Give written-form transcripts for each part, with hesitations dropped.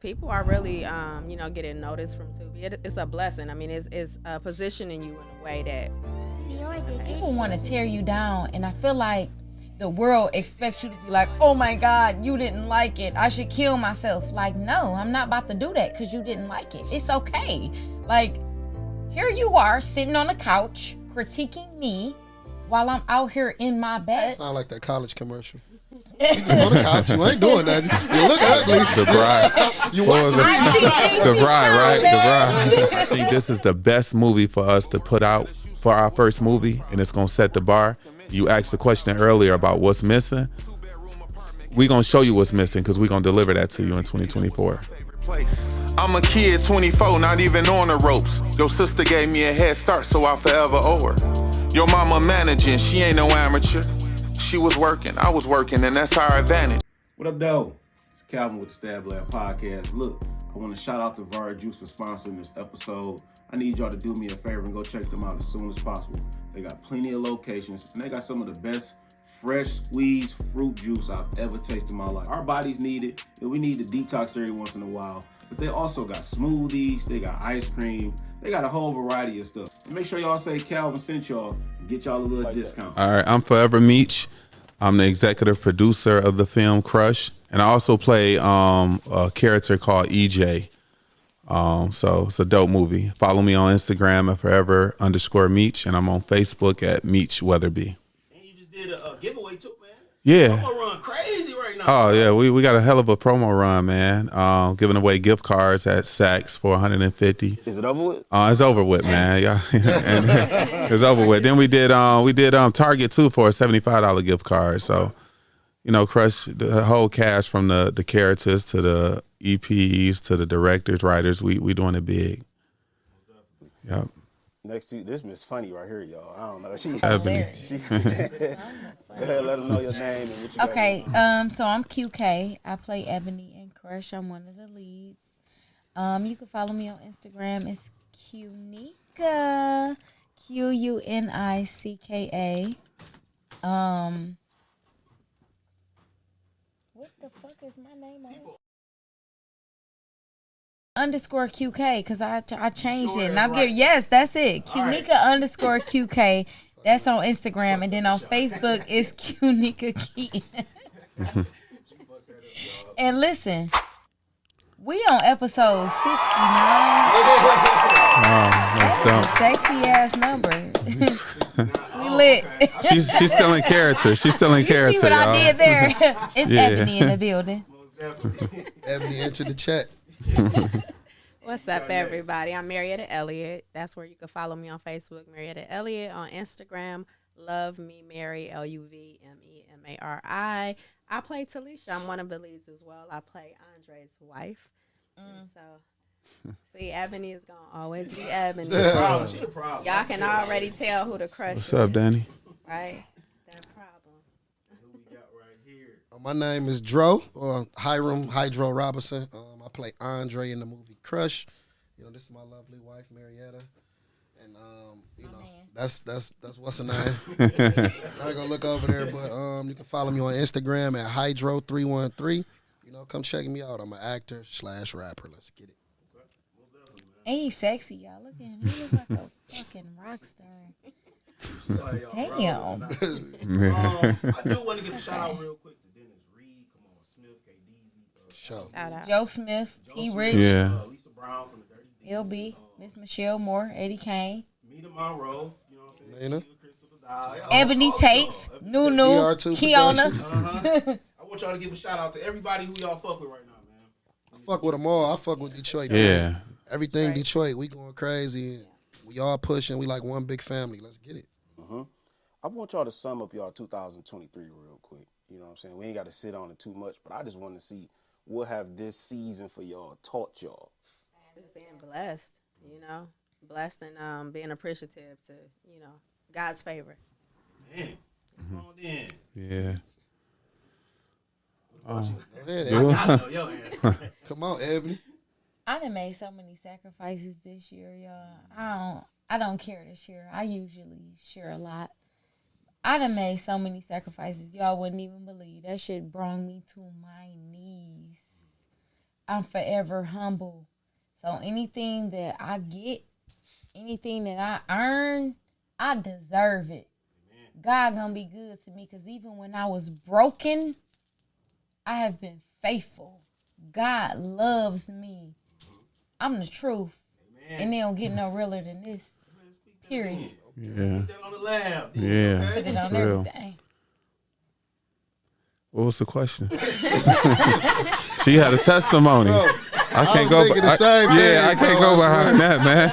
People are really, getting noticed from Tubi. It's a blessing. I mean, it's positioning you in a way that people want to tear you down, and I feel like the world expects you to be like, oh my God, you didn't like it, I should kill myself. Like, no, I'm not about to do that because you didn't like it. It's okay. Like, here you are sitting on the couch critiquing me while I'm out here in my bed. Sound like that college commercial. You just on the couch. You ain't doing nothing. You look ugly. The Bride. You watching The Bride, right? The Bride. I think this is the best movie for us to put out for our first movie, and it's gonna set the bar. You asked the question earlier about what's missing. We're gonna show you what's missing because we're gonna deliver that to you in 2024. I'm a kid, 24, not even on the ropes. Your sister gave me a head start, so I'll forever owe her. Your mama managing, she ain't no amateur. She was working, I was working, and that's our advantage. What up, though? It's Calvin with the Stab Lab Podcast. Look, I want to shout out to Var Juice for sponsoring this episode. I need y'all to do me a favor and go check them out as soon as possible. They got plenty of locations, and they got some of the best fresh squeezed fruit juice I've ever tasted in my life. Our bodies need it, and we need to detox every once in a while. But they also got smoothies, they got ice cream, they got a whole variety of stuff. And make sure y'all say Calvin sent y'all and get y'all a little discount. All right, I'm Forever Meech. I'm the executive producer of the film Crush, and I also play a character called EJ. So it's a dope movie. Follow me on Instagram at forever_Meech, and I'm on Facebook at Meech Weatherby. And you just did a giveaway too, man. Yeah. I'm gonna run crazy right now. Oh yeah, we got a hell of a promo run, man. Giving away gift cards at Saks for $150. Is it over with? It's over with, man. Yeah, and it's over with. Then we did Target too for a $75 gift card. So, Crush the whole cast from the characters to the EPs to the directors, writers. We doing it big. Yep. Next to this Miss Funny right here, y'all. I don't know. Ebony. Go ahead, let them know your name and what you Okay, so I'm QK. I play Ebony in Crush. I'm one of the leads. You can follow me on Instagram. It's Qunicka, Qunicka. What the fuck is my name on it? _QK, because I changed it. And I'm giving, yes, that's it. Qunicka _QK. That's on Instagram. And then on Facebook, it's Qunicka Keaton. And listen, we on episode 69. That's dope. Sexy ass number. We lit. She's still in character. She's still in character. See what y'all. I did there? It's Ebony in the building. Ebony entered the chat. What's up, everybody? I'm Marietta Elliott. That's where you can follow me on Facebook, Marietta Elliott. On Instagram, Love Me Mary, LUVMEMARI. I play Talisha. I'm one of the leads as well. I play Andre's wife. And so, see, Ebony is going to always be Ebony. Y'all can already tell who the crush is. What's up, Danny? Right? That problem. Who we got right here? My name is Dro, or Hiram Hydro Robinson. I play Andre in the movie Crush. This is my lovely wife, Marietta. And, that's what's her name. I ain't gonna look over there, but you can follow me on Instagram at Hydro313. Come check me out. I'm an actor / rapper. Let's get it. And he's sexy, y'all. Look at him. He looks like a fucking rock star. Damn. I do want to give a shout out real quick to Dennis Reed. Come on, Smith, KDZ. Show. Shout out. Joe Smith, T. Rich, Yeah. Lisa Brown from the Dirty D. LB, Miss Michelle Moore, Eddie Kane, Mina Monroe. You know what I'm saying? Nina. Christopher Dial. Ebony Tates, Nunu, DR2 Kiana. Productions. I want y'all to give a shout out to everybody who y'all fuck with right now, man. I fuck with them all. I fuck with Detroit. Yeah. Everything Detroit. We going crazy. We all pushing. We like one big family. Let's get it. I want y'all to sum up y'all 2023 real quick. You know what I'm saying? We ain't got to sit on it too much, but I just want to see what have this season for y'all taught y'all. Just being blessed, blessed and being appreciative to, God's favor. Man, come on in. Yeah. Go ahead, I Ebony. gotta know your answer. Come on, Ebony. I done made so many sacrifices this year, y'all. I don't care to share. I usually share a lot. I done made so many sacrifices y'all wouldn't even believe. That shit brought me to my knees. I'm forever humble. So anything that I get, anything that I earn, I deserve it. God gonna be good to me because even when I was broken, I have been faithful. God loves me. I'm the truth. Amen. And they don't get no realer than this. Period. Yeah. Put that on the lab. Yeah. Put it on real. everything. What was the question? She had a testimony. Bro, I can't go. the same thing, I can't go behind that, man.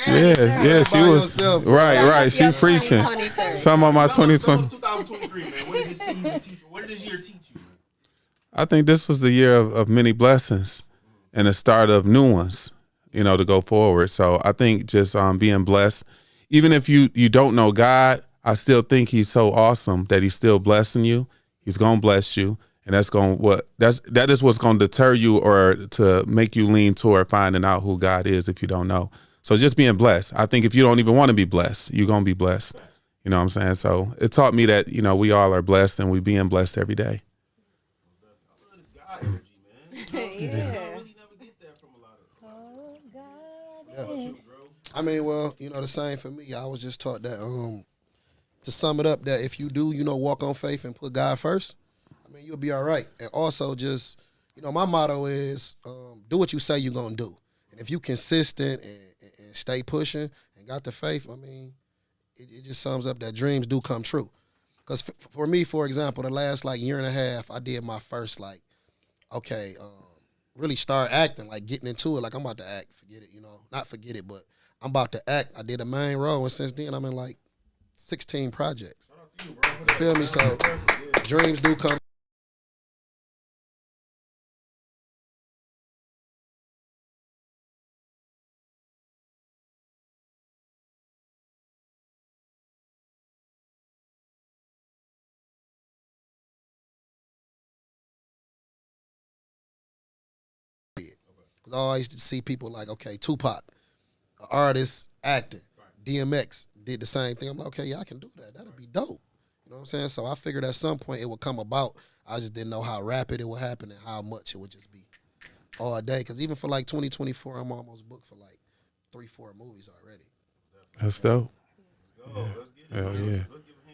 Yeah. She by was yourself, right. She Your preaching. 2023. Some of my Some 2020. of 2023, man. What did this season teach you? What did this year teach you, man? I think this was the year of many blessings and the start of new ones, to go forward. So I think just being blessed, even if you don't know God, I still think he's so awesome that he's still blessing you. He's going to bless you. And that is what's going to deter you or to make you lean toward finding out who God is if you don't know. So just being blessed. I think if you don't even want to be blessed, you're going to be blessed. You know what I'm saying? So it taught me that, we all are blessed and we being blessed every day. Yeah. I mean, well, the same for me. I was just taught that to sum it up, that if you do, walk on faith and put God first, I mean, you'll be all right. And also just, my motto is do what you say you're going to do. And if you consistent and stay pushing and got the faith, I mean, it just sums up that dreams do come true. Because for me, for example, the last year and a half, I did my first really start acting, getting into it. I'm about to act, forget it, not forget it, but I'm about to act. I did a main role, and since then I'm in 16 projects. You feel me? So dreams do come. Because I always used to see people Tupac, an artist, acting. DMX did the same thing. I'm like, okay, yeah, I can do that. That'd be dope. You know what I'm saying? So I figured at some point it would come about. I just didn't know how rapid it would happen and how much it would just be all day. Because even for 2024, I'm almost booked for 3-4 movies already. That's dope. Yeah. Hell yeah.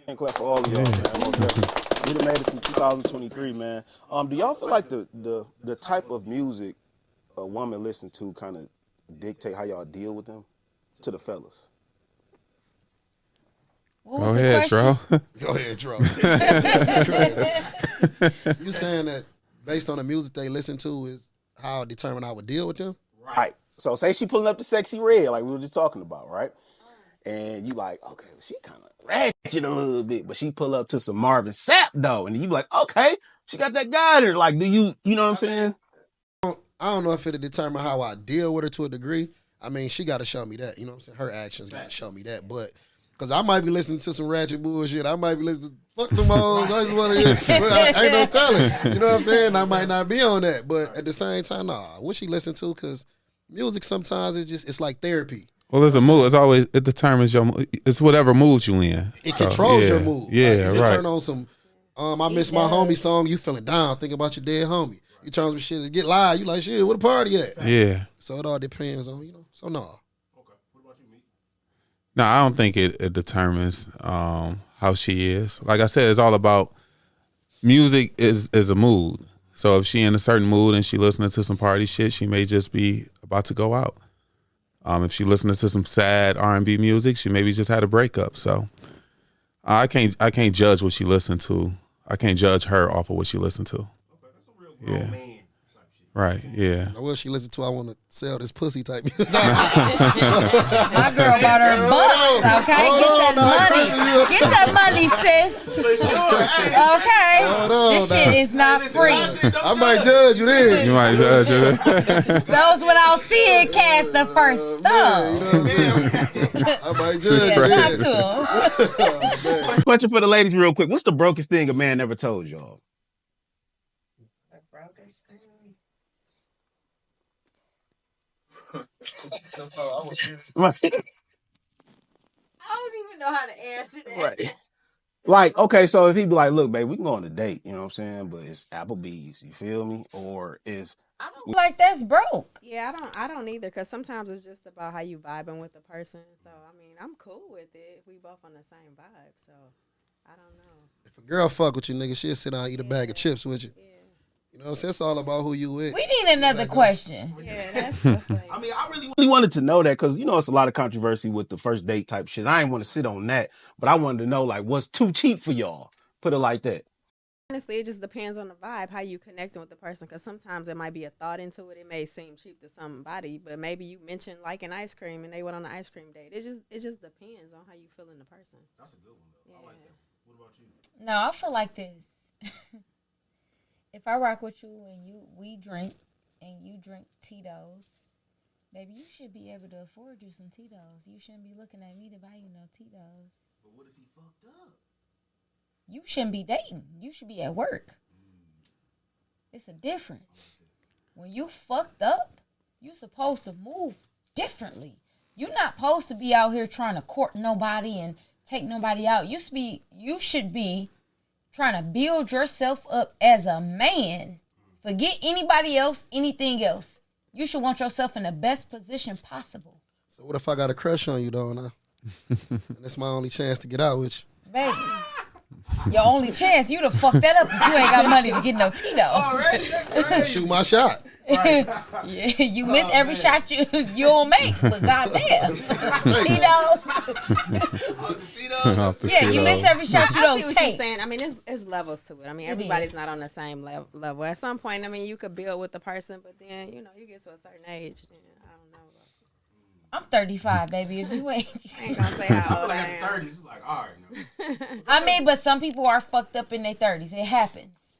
And clap for all of y'all, man. We done made it through 2023, man. Do y'all feel like the type of music a woman listens to kind of dictate how y'all deal with them? To the fellas. Go ahead, Tro. Go ahead, Tro. You saying that based on the music they listen to is how I determine I would deal with them? Right. So say she pulling up the Sexy Red like we were just talking about, right? And you okay, well, she kind of ratchet a little bit, but she pull up to some Marvin Sapp though, and you okay, she got that guy in her. Do you know what I'm saying? I don't know if it'll determine how I deal with her to a degree. I mean, she got to show me that. You know what I'm saying? Her actions got to show me that. But because I might be listening to some ratchet bullshit. I might be listening to fuck them hoes. I just want to hear but I ain't no telling. You know what I'm saying? I might not be on that. But at the same time, what she listen to? Because music sometimes it's like therapy. Well, it's a mood. It determines your mood. It's whatever mood you in. It controls your mood. Yeah, you right. Turn on some I Miss My Homie song, you feeling down, thinking about your dead homie. You turn on some shit and get live, you like, shit, where the party at? Yeah. So it all depends on, so no. Okay. What about you, Meek? No, I don't think it determines how she is. Like I said, it's all about music is a mood. So if she in a certain mood and she listening to some party shit, she may just be about to go out. If she listening to some sad R&B music, she maybe just had a breakup. So I can't judge what she listened to. I can't judge her off of what she listened to. Okay, that's a real grown man type shit. Right, yeah. What she listen to, I want to sell this pussy type music. My girl bought her bucks, okay? Get that money. Get that money, sis. Okay? This shit is not free. I might judge you then. You might judge her. That was when I was seeing Cass the first stuff. I might judge Yeah, you then. talk to him. Question for the ladies real quick. What's the brokest thing a man ever told y'all? Right. I don't even know how to answer that. Right. Okay, so if he'd be like, look, babe, we can go on a date, you know what I'm saying? But it's Applebee's, you feel me? Or if, I don't feel like that's broke. Yeah, I don't either, because sometimes it's just about how you vibing with the person. So I mean, I'm cool with it if we both on the same vibe. So I don't know. If a girl fuck with you, nigga, she'll sit down and eat a bag of chips with you. Yeah. You know what I'm saying? It's all about who you with. We need another question. Yeah, that's just like. I mean, I really wanted to know that because, you know, it's a lot of controversy with the first date type shit. I didn't want to sit on that, but I wanted to know, like, what's too cheap for y'all? Put it like that. Honestly, it just depends on the vibe, how you connecting with the person. Because sometimes there might be a thought into it. It may seem cheap to somebody, but maybe you mentioned liking ice cream and they went on an ice cream date. It just depends on how you feel in the person. That's a good one, though. I like that. What about you? No, I feel like this. If I rock with you and we drink and you drink Tito's, baby, you should be able to afford you some Tito's. You shouldn't be looking at me to buy you no Tito's. But what if he fucked up? You shouldn't be dating. You should be at work. It's a difference. When you fucked up, you supposed to move differently. You're not supposed to be out here trying to court nobody and take nobody out. You should be trying to build yourself up as a man. Forget anybody else, anything else. You should want yourself in the best position possible. So what if I got a crush on you, though, now? And it's my only chance to get out with you. Baby, your only chance, you'd have fucked that up if you ain't got money to get no Tito's. Shoot my shot. Yeah, you miss every shot you don't make, but goddamn. Tito's. Yeah, you miss every shot you I don't see what take. you're saying. I mean, it's levels to it. I mean, everybody's not on the same level. At some point, I mean, you could build with the person, but then, you know, you get to a certain age, then I don't know. I'm 35, baby. If you ain't, I ain't gonna say how I feel old like I in the am. 30s, it's like, all right, no. I mean, but some people are fucked up in their 30s. It happens.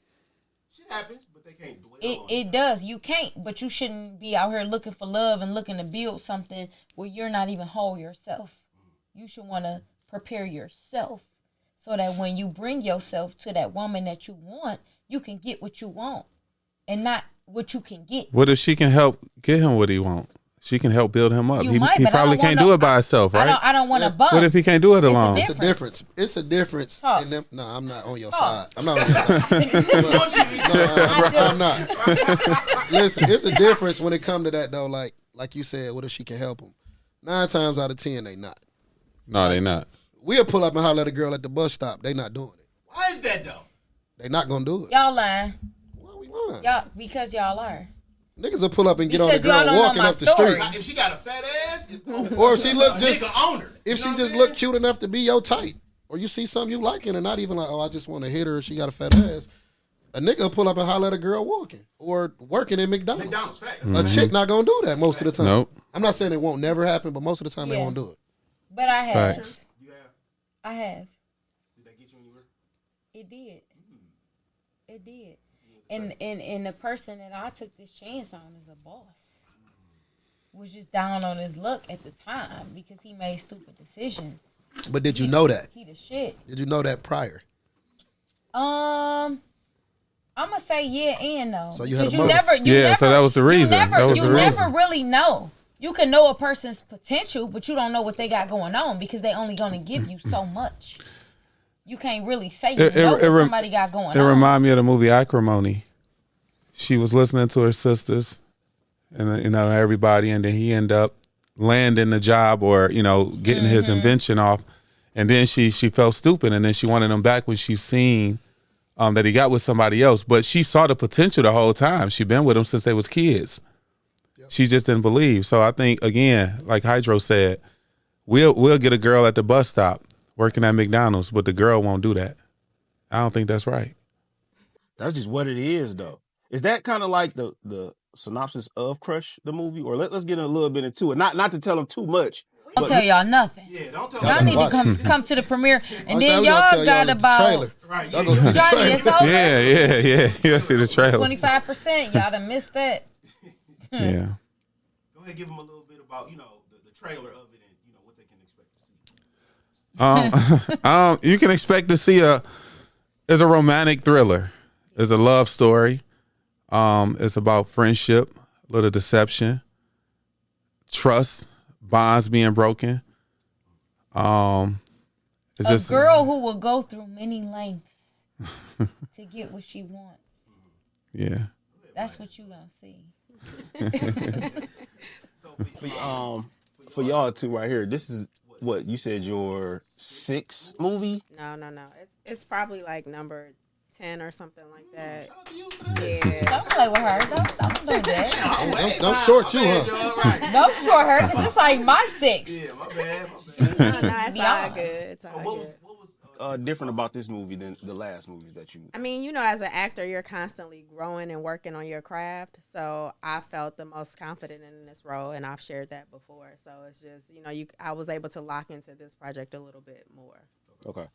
Shit happens, but they can't dwell on it. It does. You can't, but you shouldn't be out here looking for love and looking to build something where you're not even whole yourself. You should want to prepare yourself so that when you bring yourself to that woman that you want, you can get what you want and not what you can get. What if she can help get him what he want? She can help build him up. You He might, but I probably don't can't want do it by himself, right? I don't want to bump. What if he can't do it alone? It's a difference. It's a difference. Talk. In them. No, I'm not on your Talk. side. I'm not on your side. No, I'm not. Listen, it's a difference when it come to that, though. Like you said, what if she can help him? 9 times out of 10, they not. No, they not. We'll pull up and holler at a girl at the bus stop. They not doing it. Why is that, though? They not gonna do it. Y'all lying. Why we lying? Y'all, because y'all are. Niggas will pull up and get on the Because y'all girl don't know walking my up the story. street. If she got a fat ass, it's over. Or if she look A just, nigga own her. if You she know just what look I'm cute enough to be your type, or you see something you like in her, not even like, oh, I just want to hit her. She got a fat ass. A nigga will pull up and holler at a girl walking or working in McDonald's. McDonald's facts. A chick not gonna do that most of the time. Nope. I'm not saying it won't never happen, but most of the time they Yeah. won't do it. But I have. Facts. You have? I have. Did that get you anywhere? It did. It did. And the person that I took this chance on is a boss. Was just down on his luck at the time because he made stupid decisions. But did you know that? He the shit. Did you know that prior? I'm gonna say yeah and no. So you had a 'Cause mother- So that was the reason. That was you the never reason. really know. You can know a person's potential, but you don't know what they got going on because they only gonna give you so much. You can't really say you know what somebody got going It on. reminded me of the movie Acrimony. She was listening to her sisters and, you know, everybody, and then he ended up landing the job or, you know, getting his invention off. And then she felt stupid, and then she wanted him back when she seen that he got with somebody else. But she saw the potential the whole time. She been with him since they was kids. Yep. She just didn't believe. So I think, again, like Hydro said, we'll get a girl at the bus stop working at McDonald's, but the girl won't do that. I don't think that's right. That's just what it is, though. Is that kind of like the synopsis of Crush, the movie? Or let's get a little bit into it. Not to tell them too much. Don't tell y'all nothing. Yeah, don't tell Y'all me. need to come to the premiere, and then we gonna tell y'all got the about trailer. Right, Y'all gonna see the Johnny. trailer. It's over. Yeah. You see the trailer. 25%. Y'all done missed that. Yeah. Go ahead, give them a little bit about, you know, the trailer of it and, you know, what they can expect to see. You can expect to see it's a romantic thriller. It's a love story. It's about friendship, a little deception, trust, bonds being broken. It's A just girl who will go through many lengths to get what she wants. Yeah. That's what you gonna see. For y'all two right here, this is what you said your 6th movie. No. It's probably like number 10 or something like that. Yeah. Don't play with her. Don't do that. Don't short you, huh? Don't short her because it's like my 6. Yeah, my bad. No, it's all good. It's all good. What was Different about this movie than the last movies that you? I mean, you know, as an actor, you're constantly growing and working on your craft. So I felt the most confident in this role, and I've shared that before. So it's just, you know, I was able to lock into this project a little bit more. Okay.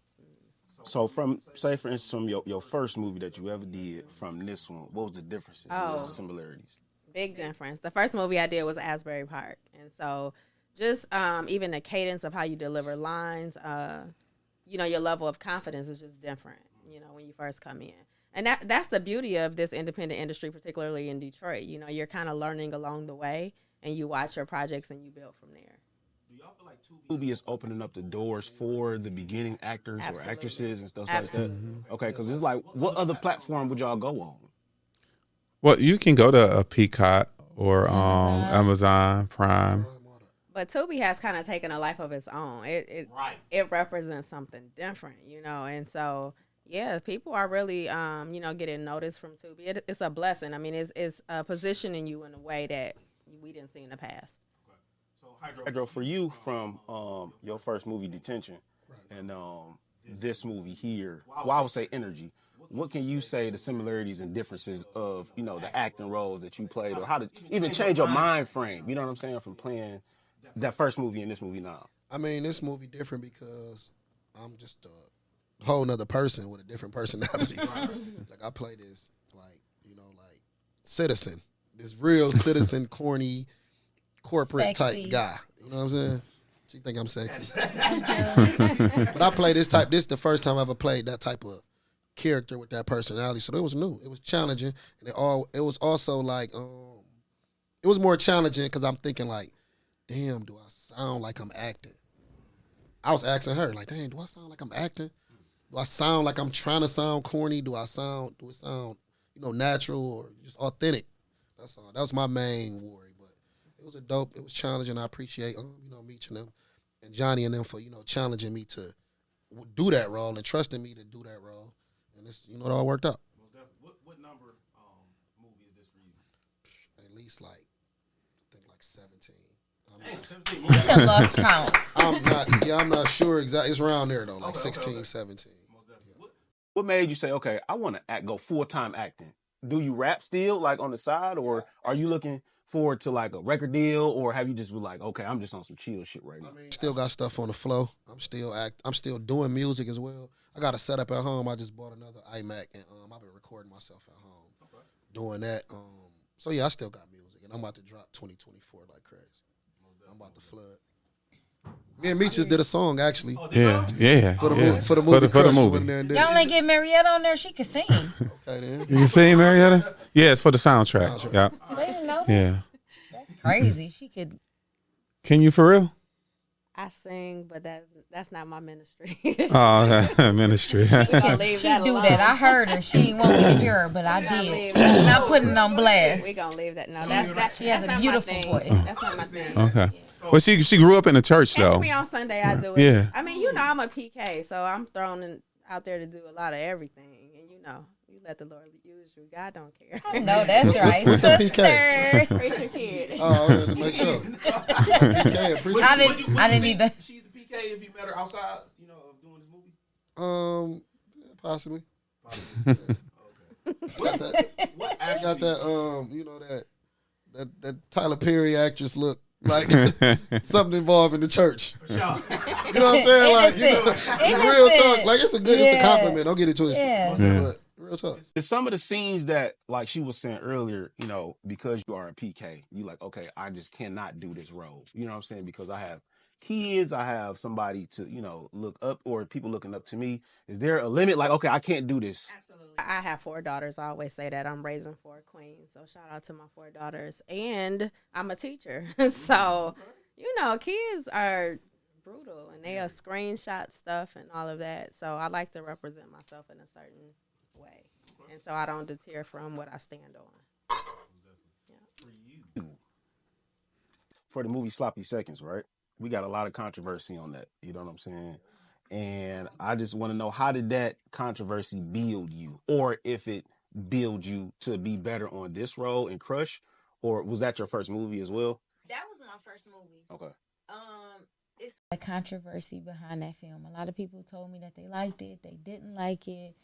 So from, say for instance, from your first movie that you ever did from this one, what was the differences, the similarities? Big difference. The first movie I did was Asbury Park. And so just even the cadence of how you deliver lines, you know, your level of confidence is just different, you know, when you first come in. And that's the beauty of this independent industry, particularly in Detroit. You know, you're kind of learning along the way, and you watch your projects and you build from there. Do y'all feel like Tubi is opening up the doors for the beginning actors or actresses and stuff like that? Okay, because it's like, what other platform would y'all go on? Well, you can go to a Peacock or Amazon Prime. But Tubi has kind of taken a life of its own. It represents something different, you know. And so, yeah, people are really, you know, getting noticed from Tubi. It's a blessing. I mean, it's positioning you in a way that we didn't see in the past. so Hydro, for you from your first movie, Detention, and this movie here, well, I would say Energy. What can you say the similarities and differences of, you know, the acting roles that you played, or how to even change your mind frame? You know what I'm saying, from playing that first movie and this movie now? I mean, this movie different because I'm just a whole nother person with a different personality. Like, I play this, like, you know, like citizen, this real citizen, corny, corporate type guy. You know what I'm saying? She think I'm sexy. But I play this type. This is the first time I ever played that type of character with that personality. So it was new. It was challenging, and it was also like it was more challenging because I'm thinking like, damn, do I sound like I'm acting? I was asking her, like, dang, do I sound like I'm acting? Do I sound like I'm trying to sound corny? Do it sound, you know, natural or just authentic? That's all. That was my main worry. But it was challenging. I appreciate, you know, Meech and them and Johnny and them for, you know, challenging me to do that role and trusting me to do that role. And it's, you know, it all worked out. What number movie is this for you? At least like, I think like 17. Damn, 17 You can lost count. I'm not sure exactly. It's around there though, like 16, 17. What made you say, okay, I want to go full-time acting? Do you rap still, like, on the side, or are you looking forward to like a record deal, or have you just been like, okay, I'm just on some chill shit right now? I mean, still got stuff on the flow. I'm still doing music as well. I got a setup at home. I just bought another iMac, and I've been recording myself at home, doing that. So yeah, I still got music, and I'm about to drop 2024 like crazy. I'm about to flood. Me and Meech just did a song actually. Yeah. For the movie. For the movie. Y'all ain't get Marietta on there. She could sing. Okay then. You can sing, Marietta? Yeah, it's for the soundtrack. Yeah. They didn't know that. Yeah. That's crazy. She could. Can you for real? I sing, but that's not my ministry. Oh, okay. Ministry. She do that. I heard her. She didn't want me to hear her, but I did. I'm not putting it on blast. We gonna leave that. No, She has a beautiful voice. That's not my thing. Okay. Well, she grew up in the church though. Catch me on Sunday. I do it. Yeah. I mean, you know, I'm a PK, so I'm thrown out there to do a lot of everything, and you know, you let the Lord use you. God don't care. No, that's right. What's a PK? Preacher kid. Oh, yeah, to make sure. PK, I didn't either. She's a PK if you met her outside, you know, of doing this movie? Possibly. Okay. Got that, you know, that Tyler Perry actress look like something involved in the church. For sure. You know what I'm saying? Like, you know, real talk. Like, it's a compliment. Don't get it twisted. Yeah. But real talk. It's some of the scenes that, like she was saying earlier, you know, because you are a PK, you like, okay, I just cannot do this role. You know what I'm saying? Because I have kids, I have somebody to, you know, look up, or people looking up to me. Is there a limit? Like, okay, I can't do this. Absolutely. I have 4 daughters. I always say that I'm raising 4 queens. So shout out to my 4 daughters. And I'm a teacher. So, you know, kids are brutal and they'll screenshot stuff and all of that. So I like to represent myself in a certain way. And so I don't deter from what I stand on. for the movie Sloppy Seconds, right? We got a lot of controversy on that. You know what I'm saying? And I just want to know, how did that controversy build you, or if it build you to be better on this role in Crush, or was that your first movie as well? That was my first movie. Okay. It's a controversy behind that film. A lot of people told me that they liked it, they didn't like it,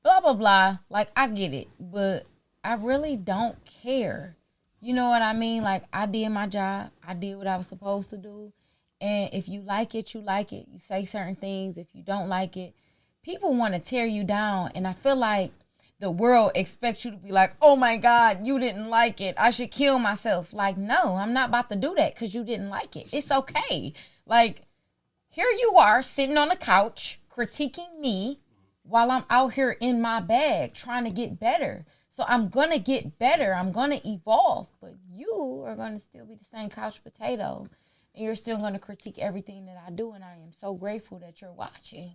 blah blah blah. Like, I get it, but I really don't care. You know what I mean? Like, I did my job. I did what I was supposed to do. And if you like it, you like it. You say certain things. If you don't like it, people want to tear you down. And I feel like the world expects you to be like, oh my God, you didn't like it, I should kill myself. Like, no, I'm not about to do that because you didn't like it. It's okay. Like, here you are sitting on the couch critiquing me while I'm out here in my bag trying to get better. So I'm going to get better. I'm going to evolve. But you are going to still be the same couch potato. And you're still going to critique everything that I do. And I am so grateful that you're watching.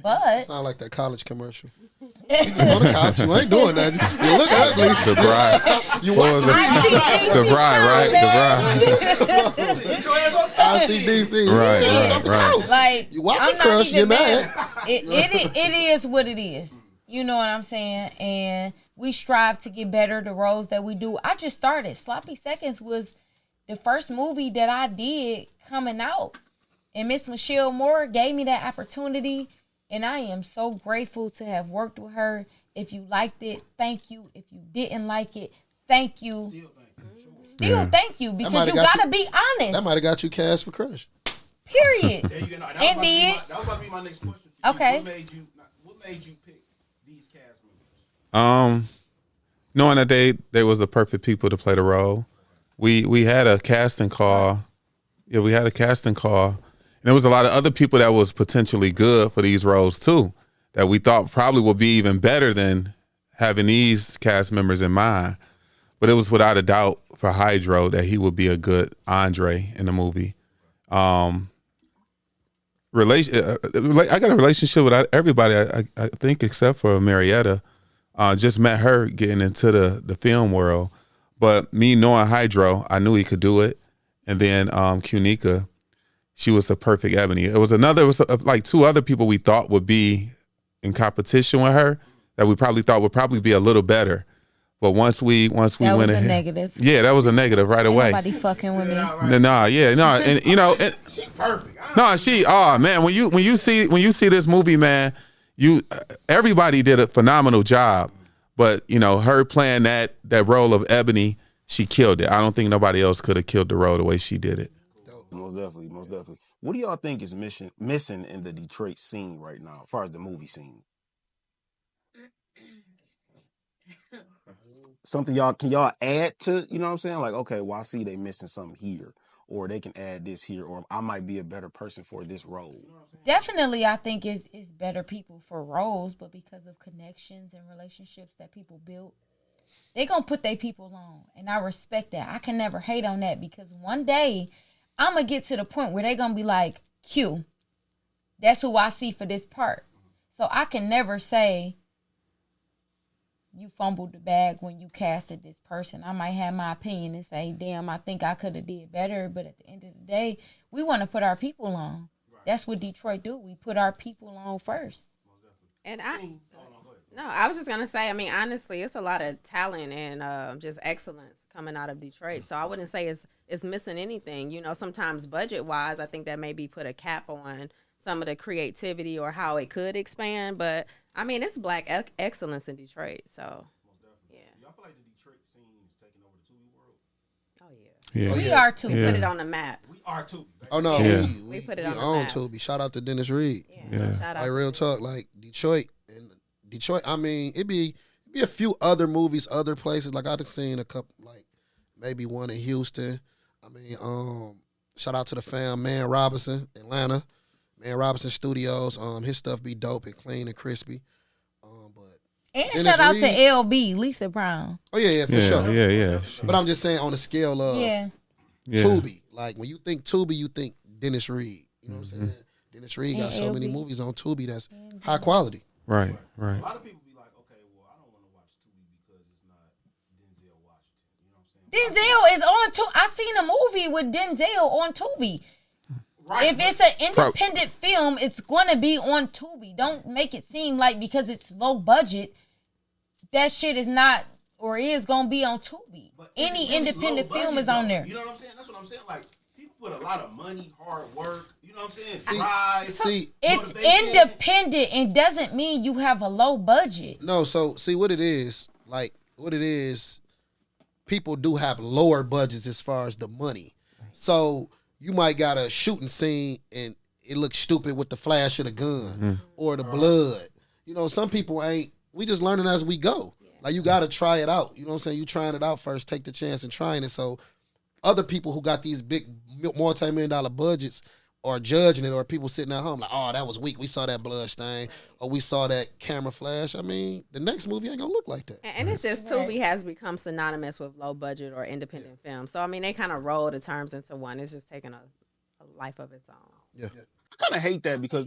But sound like that college commercial. You just on the couch. You ain't doing nothing. You look ugly. The bride. You watch the bride, right? The bride. Get your ass on the couch. ICDC. Right, Get your ass right, off the right. couch. like, You watch I'm it, not Crush, even you're mad. It is what it is. You know what I'm saying? And we strive to get better, the roles that we do. I just started. Sloppy Seconds was the first movie that I did coming out. And Miss Michelle Moore gave me that opportunity. And I am so grateful to have worked with her. If you liked it, thank you. If you didn't like it, thank you. Still thank you, because you got to be honest. That might have got you cast for Crush. Period. And did. That was about to be my next question. Okay. What made you pick these cast members? Knowing that they was the perfect people to play the role. We had a casting call. Yeah, we had a casting call. And there was a lot of other people that was potentially good for these roles too, that we thought probably would be even better than having these cast members in mind. But it was without a doubt for Hydro that he would be a good Andre in the movie. I got a relationship with everybody, I think, except for Marietta. Just met her getting into the film world. But me knowing Hydro, I knew he could do it. And then Kunika, she was the perfect Ebony. It was like two other people we thought would be in competition with her that we probably thought would probably be a little better. But once we went ahead, that was a negative. Yeah, that was a negative right away. Nobody fucking with me. And you know, She's perfect. Oh man, when you see this movie, man, everybody did a phenomenal job. But you know, her playing that role of Ebony, she killed it. I don't think nobody else could have killed the role the way she did it. Most definitely. What do y'all think is missing in the Detroit scene right now, as far as the movie scene? Something can y'all add to, you know what I'm saying? Like, okay, well, I see they missing something here, or they can add this here, or I might be a better person for this role. Definitely, I think is better people for roles, but because of connections and relationships that people build, they gonna put their people on, and I respect that. I can never hate on that, because one day I'm gonna get to the point where they gonna be like, Q, that's who I see for this part. So I can never say you fumbled the bag when you casted this person. I might have my opinion and say, damn, I think I could have did better. But at the end of the day, we want to put our people on. Right. That's what Detroit do. We put our people on first. And I was just going to say, I mean, honestly, it's a lot of talent and just excellence coming out of Detroit. So I wouldn't say it's missing anything. You know, sometimes budget-wise, I think that maybe put a cap on some of the creativity or how it could expand. But, I mean, it's black excellence in Detroit. So, yeah. Y'all feel like the Detroit scene is taking over the Tubi world? Oh, yeah. Yeah. We are too. We put it on the map. We are Tubi. Oh, no. Yeah. We put it on the own map. Tubi. Shout out to Dennis Reed. Yeah. Shout out Like, to real talk, like, Detroit, I mean, it'd be a few other movies, other places. Like, I've seen a couple, like, maybe one in Houston. I mean, shout out to the fam, Man Robinson, Atlanta. Man Robinson Studios. His stuff be dope and clean and crispy. And Dennis shout out Reed. to LB, Lisa Brown. Oh, yeah, for sure. Yeah. But I'm just saying on the scale of Yeah. Tubi. Like, when you think Tubi, you think Dennis Reed. You know what I'm saying? Dennis Reed got And so many LB. movies on Tubi that's high quality. Right. A lot of people be like, okay, well, I don't want to watch Tubi because it's not Denzel Washington. You know what I'm saying? Denzel is on Tubi. I seen a movie with Denzel on Tubi. Right. If it's an independent film, it's gonna be on Tubi. Don't make it seem like because it's low budget, that shit is not or is gonna be on Tubi. But any independent film is on there. You know what I'm saying? That's what I'm saying. Like people put a lot of money, hard work. You know what I'm saying? See, it's independent and doesn't mean you have a low budget. No, so see what it is. Like what it is. People do have lower budgets as far as the money, so. You might got a shooting scene and it looks stupid with the flash of the gun or the blood. You know, some people ain't. We just learning as we go. Yeah. Like you got to try it out. You know what I'm saying? You trying it out first. Take the chance and trying it. So other people who got these big multi-million-dollar budgets are judging it, or people sitting at home like, oh, that was weak. We saw that blood stain, or we saw that camera flash. I mean, the next movie ain't gonna look like that. And it's just Tubi has become synonymous with low budget or independent film. So I mean, they kind of roll the terms into one. It's just taking a life of its own. Yeah, I kind of hate that because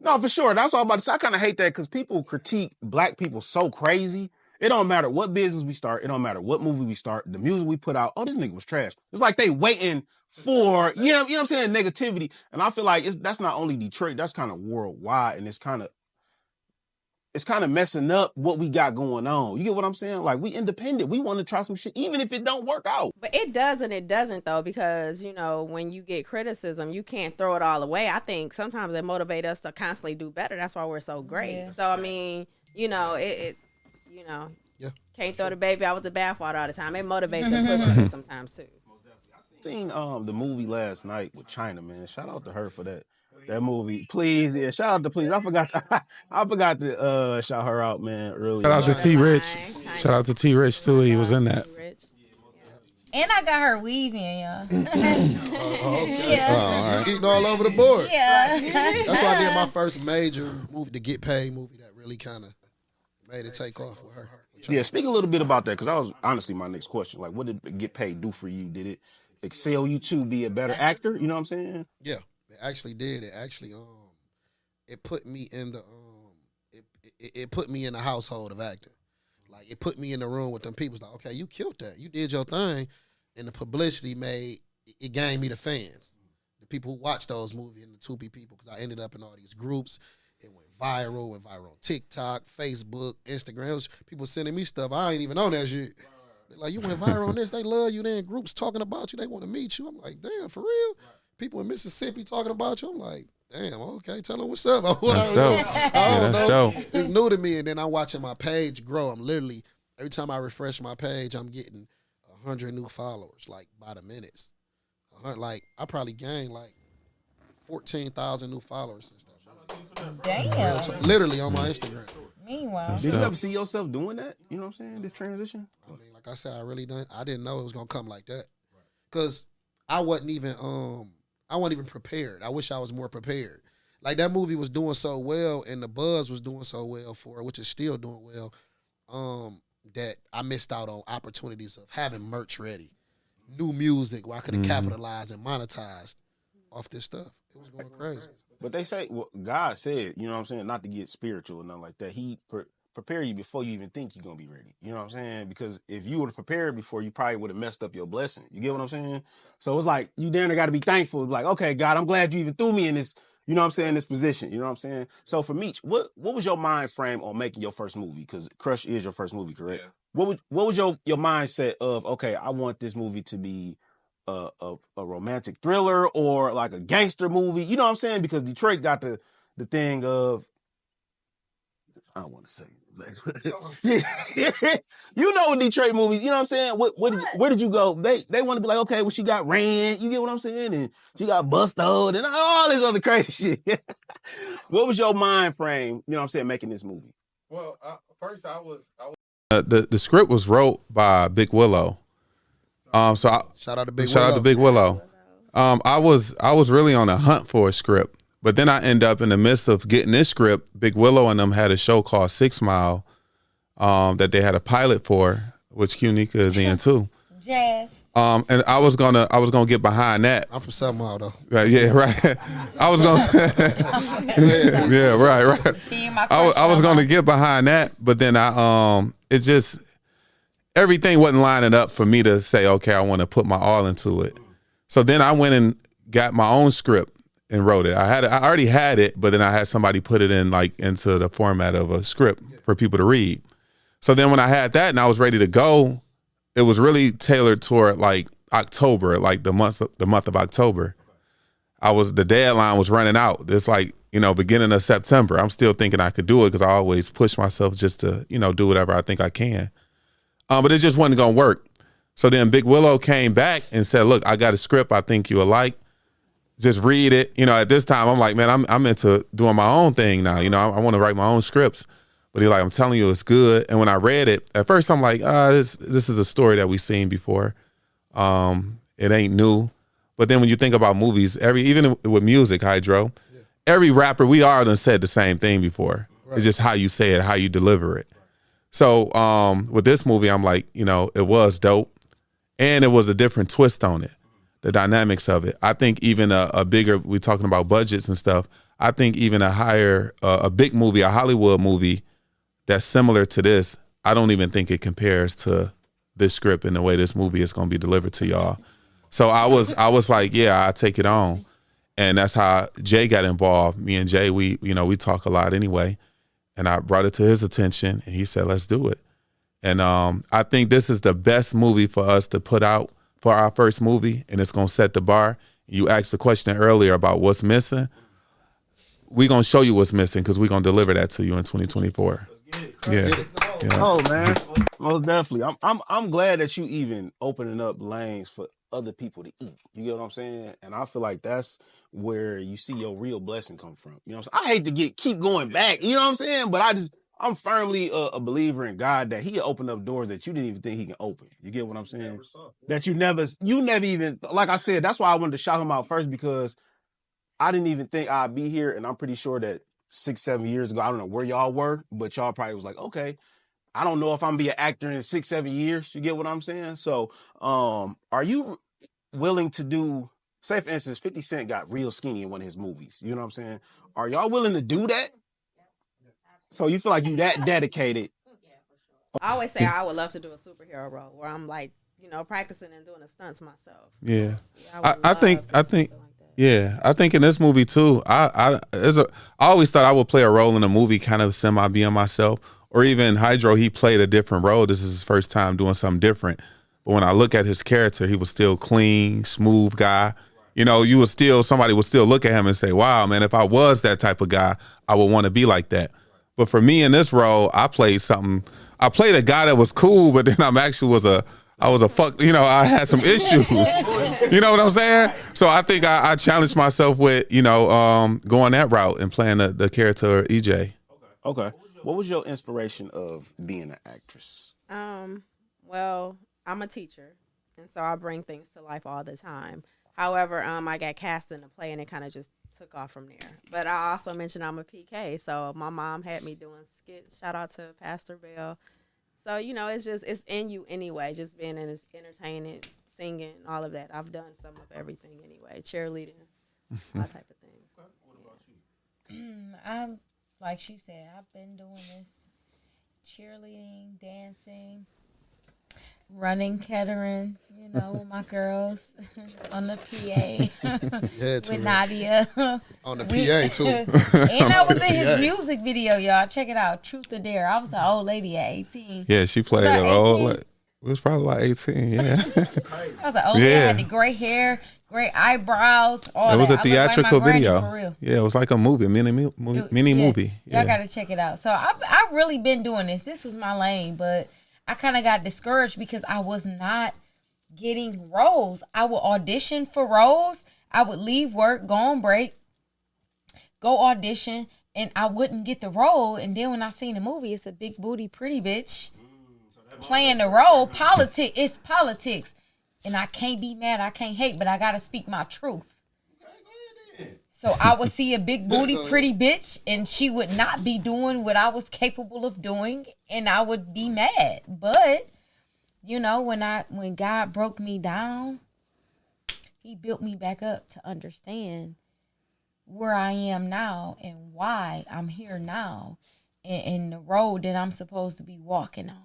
no, for sure. That's what I'm about to say. I kind of hate that because people critique black people so crazy. It don't matter what business we start. It don't matter what movie we start. The music we put out. Oh, this nigga was trash. It's like they waiting for, you know what I'm saying, negativity. And I feel like that's not only Detroit. That's kind of worldwide. And it's kind of messing up what we got going on. You get what I'm saying? Like, we independent. We want to try some shit, even if it don't work out. But it does and it doesn't, though, because, you know, when you get criticism, you can't throw it all away. I think sometimes it motivates us to constantly do better. That's why we're so great. Yeah. So, I mean, you know, you know, can't throw the baby out with the bathwater all the time. It motivates and pushes us sometimes, too. I seen the movie last night with China, man. Shout out to her for that. That movie, please, yeah. Shout out to please. I forgot to shout her out, man. Earlier. Shout out to T Rich. Shout out to T Rich too. He was in that. And I got her weave in, y'all. Okay. Yeah. All right. Eating all over the board. Yeah. That's why I did my first major movie, the Get Paid movie, that really kind of made it take off with her. Yeah, speak a little bit about that, because that was honestly my next question. Like, what did Get Paid do for you? Did it excel you to be a better actor? You know what I'm saying? Yeah. It actually did. It actually it put me in the it put me in the household of acting. Like it put me in the room with them people. It's like, okay, you killed that. You did your thing, and the publicity it gained me the fans, the people who watched those movies, and the Tubi people, because I ended up in all these groups. It went viral on TikTok, Facebook, Instagram. It was people sending me stuff. I ain't even on that shit. They're like, you went viral on this. They love you. They in groups talking about you. They want to meet you. I'm like, damn, for real? People in Mississippi talking about you. I'm like, damn, okay, tell them what's up. That's dope. That's dope. It's new to me, and then I'm watching my page grow. I'm literally, every time I refresh my page, I'm getting 100 new followers, like by the minutes. Like, I probably gained like 14,000 new followers since that. Damn. So, literally on my Instagram. Meanwhile. Did you ever see yourself doing that? You know what I'm saying? This transition? I mean, like I said, I didn't know it was going to come like that. Because I wasn't even prepared. I wish I was more prepared. Like that movie was doing so well and the buzz was doing so well for it, which is still doing well, that I missed out on opportunities of having merch ready, new music where I could have capitalized and monetized off this stuff. It was going crazy. But they say, well, God said, you know what I'm saying, not to get spiritual or nothing like that. He prepare you before you even think you're going to be ready. You know what I'm saying? Because if you would have prepared before, you probably would have messed up your blessing. You get what I'm saying? So it's like, you damn near got to be thankful. Like, okay, God, I'm glad you even threw me in this, you know what I'm saying, this position. You know what I'm saying? So for Meech, what was your mind frame on making your first movie? Because Crush is your first movie, correct? Yeah. What was your mindset of, okay, I want this movie to be a romantic thriller or like a gangster movie? You know what I'm saying? Because Detroit got the thing of, I don't want to say it. You know Detroit movies, you know what I'm saying? Where did you go? They want to be like, okay, well, she got ran, you get what I'm saying? And she got busted and all this other crazy shit. What was your mind frame, you know what I'm saying, making this movie? Well, first I was the script was wrote by Big Willow. Shout out to Big Willow. I was really on a hunt for a script, but then I end up in the midst of getting this script. Big Willow and them had a show called 6 Mile that they had a pilot for, which Q-Nika is in too. Jazz. And I was gonna get behind that. I'm from 7 Mile though. Yeah, right. I was gonna. Yeah, right. I was gonna get behind that, but then it just everything wasn't lining up for me to say, okay, I want to put my all into it. So then I went and got my own script and wrote it. I already had it, but then I had somebody put it in like into the format of a script for people to read. So then when I had that and I was ready to go, it was really tailored toward like October, like the month of October. The deadline was running out. It's like, beginning of September. I'm still thinking I could do it because I always push myself just to, do whatever I think I can. But it just wasn't going to work. So then Big Willow came back and said, look, I got a script I think you will like. Just read it. At this time, I'm like, man, I'm into doing my own thing now. I want to write my own scripts. But he's like, I'm telling you, it's good. And when I read it, at first I'm like, this is a story that we've seen before. It ain't new. But then when you think about movies, even with music, Hydro, every rapper, we all done said the same thing before. Right. It's just how you say it, how you deliver it. So with this movie, I'm like, it was dope. And it was a different twist on it, the dynamics of it. I think even a bigger, we're talking about budgets and stuff, I think even a big movie, a Hollywood movie that's similar to this, I don't even think it compares to this script and the way this movie is going to be delivered to y'all. So I was like, yeah, I take it on. And that's how Jay got involved. Me and Jay, we talk a lot anyway. And I brought it to his attention and he said, let's do it. And I think this is the best movie for us to put out for our first movie, and it's going to set the bar. You asked the question earlier about what's missing. We're going to show you what's missing because we're going to deliver that to you in 2024. Yeah. Oh, man. Most definitely. I'm glad that you even opening up lanes for other people to eat. You get what I'm saying? And I feel like that's where you see your real blessing come from. You know what I'm saying? I hate to keep going back. You know what I'm saying? But I'm firmly a believer in God that he opened up doors that you didn't even think he can open. You get what I'm saying? That you never even, like I said, that's why I wanted to shout him out first, because I didn't even think I'd be here. And I'm pretty sure that 6-7 years ago, I don't know where y'all were, but y'all probably was like, okay, I don't know if I'm gonna be an actor in 6-7 years. You get what I'm saying? So, are you willing to do, say for instance, 50 Cent got real skinny in one of his movies. You know what I'm saying? Are y'all willing to do that? So you feel like you that dedicated? I always say I would love to do a superhero role where I'm like, practicing and doing the stunts myself. Yeah, I think yeah, I think in this movie too. I always thought I would play a role in a movie, kind of semi being myself, or even Hydro. He played a different role. This is his first time doing something different. But when I look at his character, he was still clean, smooth guy. Somebody would still look at him and say, "Wow, man, if I was that type of guy, I would want to be like that." But for me in this role, I played a guy that was cool, but then I was a fuck, I had some issues. You know what I'm saying? So I think I challenged myself with, going that route and playing the character EJ. Okay. What was your inspiration of being an actress? Well, I'm a teacher, and so I bring things to life all the time. However, I got cast in a play, and it kind of just took off from there. But I also mentioned I'm a PK, so my mom had me doing skits. Shout out to Pastor Bell. So, it's in you anyway, just being in this entertaining, singing, all of that. I've done some of everything anyway, cheerleading, all type of things. What about you? I'm, like she said, I've been doing this cheerleading, dancing, running, catering, with my girls on the PA with Nadia. On the PA, too. And I was in his music video, y'all. Check it out. Truth or Dare. I was an old lady at 18. Yeah, she played it old. It was probably about 18, yeah. I was an old lady. I had the gray hair, gray eyebrows, all that. It was a I theatrical like my video. for real. Yeah, it was like a movie, mini movie. Yeah. Y'all got to check it out. So I've really been doing this. This was my lane, but I kind of got discouraged because I was not getting roles. I would audition for roles. I would leave work, go on break, go audition, and I wouldn't get the role. And then when I seen the movie, it's a big booty, pretty bitch playing the role. It's politics. And I can't be mad. I can't hate, but I got to speak my truth. So I would see a big booty, pretty bitch, and she would not be doing what I was capable of doing, and I would be mad. But, when God broke me down, he built me back up to understand where I am now and why I'm here now and the road that I'm supposed to be walking on.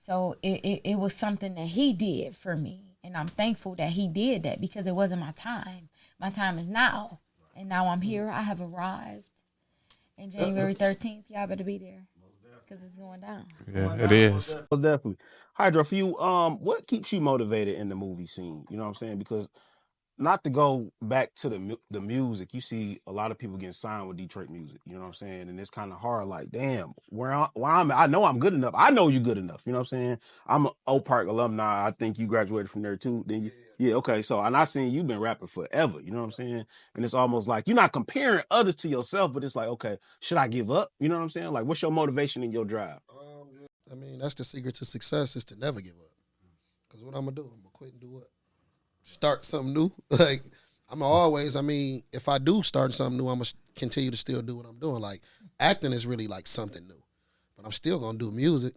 So it was something that he did for me. And I'm thankful that he did that because it wasn't my time. My time is now. And now I'm here. I have arrived. And January 13th, y'all better be there. Because it's going down. Yeah, it is. Most definitely. Hydra, for you, what keeps you motivated in the movie scene? You know what I'm saying? Because not to go back to the music, you see a lot of people getting signed with Detroit music. You know what I'm saying? And it's kind of hard. Like, damn, where I'm at, I know I'm good enough. I know you good enough. You know what I'm saying? I'm an Oak Park alumni. I think you graduated from there too. Then you, yeah, okay. So, and I seen you've been rapping forever. You know what I'm saying? And it's almost like you're not comparing others to yourself, but it's like, okay, should I give up? You know what I'm saying? Like, what's your motivation and your drive? I mean, that's the secret to success is to never give up. Because what I'm going to do, I'm going to quit and do what? Start something new. Like, if I do start something new, I'm going to continue to still do what I'm doing. Like, acting is really like something new. But I'm still going to do music.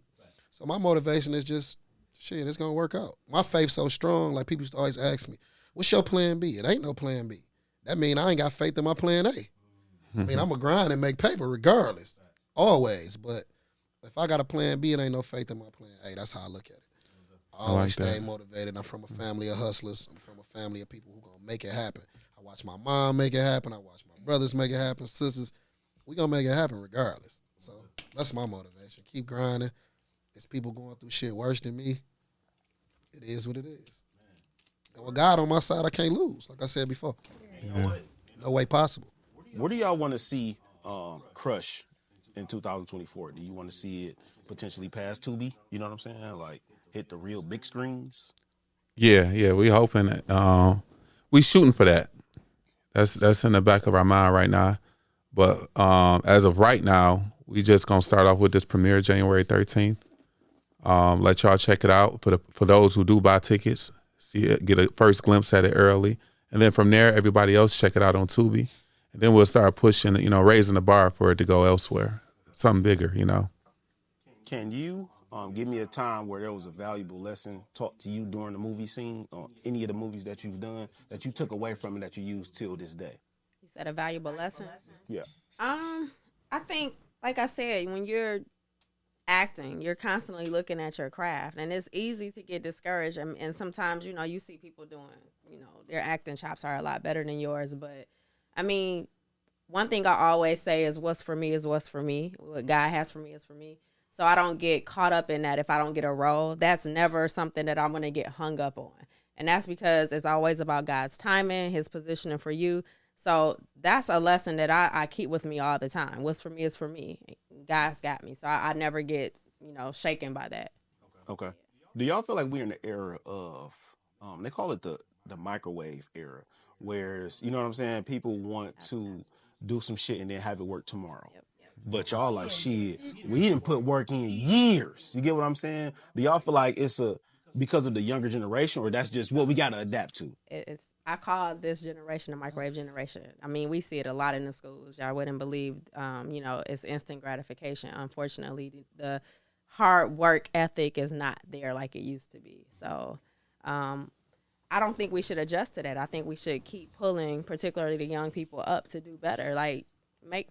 So my motivation is just, shit, it's going to work out. My faith's so strong, like people used to always ask me, what's your plan B? It ain't no plan B. That mean I ain't got faith in my plan A. I mean, I'm going to grind and make paper regardless, always. But if I got a plan B, it ain't no faith in my plan A. That's how I look at it. I always stay motivated. I'm from a family of hustlers. I'm from a family of people who going to make it happen. I watch my mom make it happen. I watch my brothers make it happen, sisters. We going to make it happen regardless. So that's my motivation. Keep grinding. There's people going through shit worse than me. It is what it is. And with God on my side, I can't lose, like I said before. Yeah. No way possible. Where do y'all want to see Crush in 2024? Do you want to see it potentially pass Tubi? You know what I'm saying? Like, hit the real big screens? Yeah, we hoping that, we shooting for that. That's in the back of our mind right now. But as of right now, we just gonna start off with this premiere January 13th. Let y'all check it out for those who do buy tickets. See it, get a first glimpse at it early, and then from there, everybody else check it out on Tubi, and then we'll start pushing, raising the bar for it to go elsewhere, something bigger, Can you give me a time where there was a valuable lesson taught to you during the movie scene, or any of the movies that you've done that you took away from it that you use till this day? You said a valuable lesson? Yeah. I think, like I said, when you're acting, you're constantly looking at your craft, and it's easy to get discouraged. And sometimes, you see people doing, their acting chops are a lot better than yours. But I mean, one thing I always say is what's for me is what's for me. What God has for me is for me. So I don't get caught up in that. If I don't get a role, that's never something that I'm going to get hung up on. And that's because it's always about God's timing, his positioning for you. So that's a lesson that I keep with me all the time. What's for me is for me. God's got me. So I never get, shaken by that. Okay. Do y'all feel like we're in the era of, they call it the microwave era, whereas, you know what I'm saying, people want to do some shit and then have it work tomorrow. Yep. But y'all like, shit, we didn't put work in years. You get what I'm saying? Do y'all feel like it's because of the younger generation, or that's just what we got to adapt to? I call this generation the microwave generation. I mean, we see it a lot in the schools. Y'all wouldn't believe, it's instant gratification. Unfortunately, the hard work ethic is not there like it used to be. So I don't think we should adjust to that. I think we should keep pulling, particularly the young people, up to do better. Like,